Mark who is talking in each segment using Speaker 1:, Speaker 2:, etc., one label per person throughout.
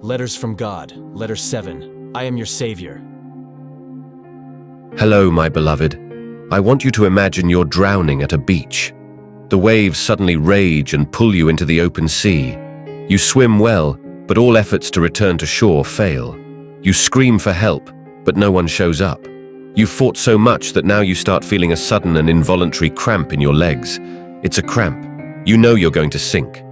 Speaker 1: Letters from God, Letter 7. I am your Savior.
Speaker 2: Hello, my beloved. I want you to imagine you're drowning at a beach. The waves suddenly rage and pull you into the open sea. You swim well, but all efforts to return to shore fail. You scream for help, but no one shows up. You've fought so much that now you start feeling a sudden and involuntary cramp in your legs. It's a cramp. You know you're going to sink.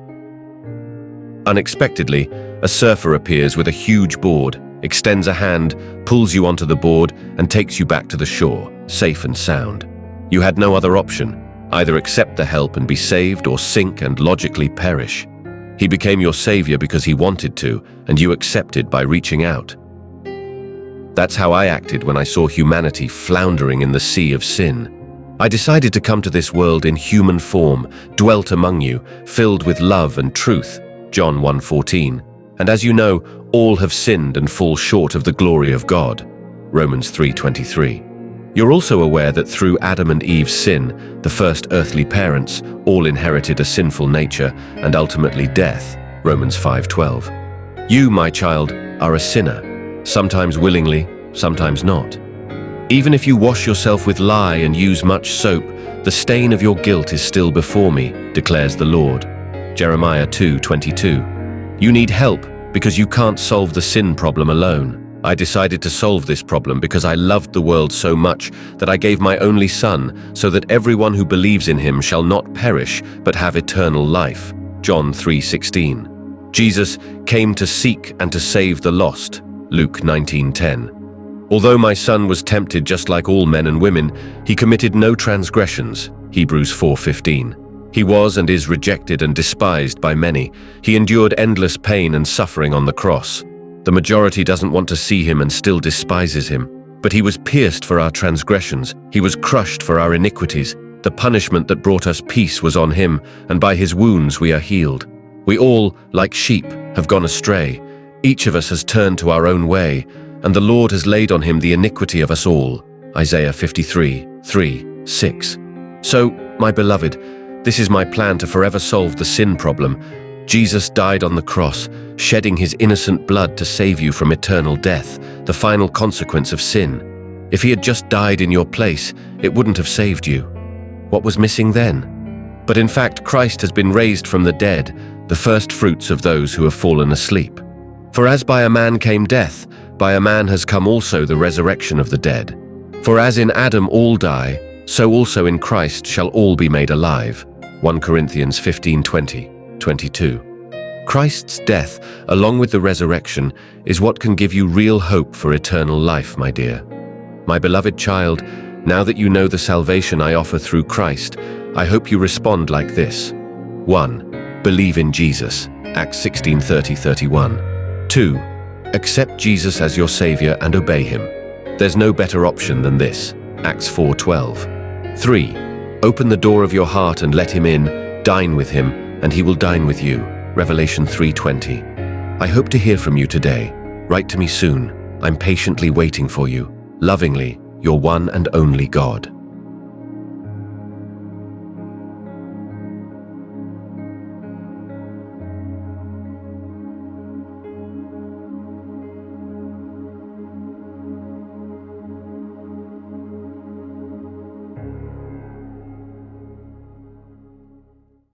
Speaker 2: Unexpectedly, a surfer appears with a huge board, extends a hand, pulls you onto the board, and takes you back to the shore, safe and sound. You had no other option, either accept the help and be saved or sink and logically perish. He became your savior because he wanted to, and you accepted by reaching out. That's how I acted when I saw humanity floundering in the sea of sin. I decided to come to this world in human form, dwelt among you, filled with love and truth, John 1:14. And as you know, all have sinned and fall short of the glory of God, Romans 3:23. You're also aware that through Adam and Eve's sin, the first earthly parents all inherited a sinful nature and ultimately death, Romans 5:12. You, my child, are a sinner, sometimes willingly, sometimes not. Even if you wash yourself with lye and use much soap, the stain of your guilt is still before me, declares the Lord, Jeremiah 2:22. You need help because you can't solve the sin problem alone. I decided to solve this problem because I loved the world so much that I gave my only Son so that everyone who believes in him shall not perish but have eternal life, John 3:16. Jesus came to seek and to save the lost, Luke 19:10. Although my Son was tempted just like all men and women, he committed no transgressions, Hebrews 4:15. He was and is rejected and despised by many. He endured endless pain and suffering on the cross. The majority doesn't want to see him and still despises him. But he was pierced for our transgressions. He was crushed for our iniquities. The punishment that brought us peace was on him, and by his wounds we are healed. We all, like sheep, have gone astray. Each of us has turned to our own way, and the Lord has laid on him the iniquity of us all. Isaiah 53:3-6. So, my beloved, this is my plan to forever solve the sin problem. Jesus died on the cross, shedding his innocent blood to save you from eternal death, the final consequence of sin. If he had just died in your place, it wouldn't have saved you. What was missing then? But in fact, Christ has been raised from the dead, the first fruits of those who have fallen asleep. For as by a man came death, by a man has come also the resurrection of the dead. For as in Adam all die, so also in Christ shall all be made alive. 1 Corinthians 15:20-22. Christ's death, along with the resurrection, is what can give you real hope for eternal life, my dear. My beloved child, now that you know the salvation I offer through Christ, I hope you respond like this. 1. Believe in Jesus, Acts 16:30-31. 2. Accept Jesus as your Savior and obey him. There's no better option than this, Acts 4:12. 3. Open the door of your heart and let him in, dine with him, and he will dine with you, Revelation 3:20. I hope to hear from you today. Write to me soon. I'm patiently waiting for you. Lovingly, your one and only God.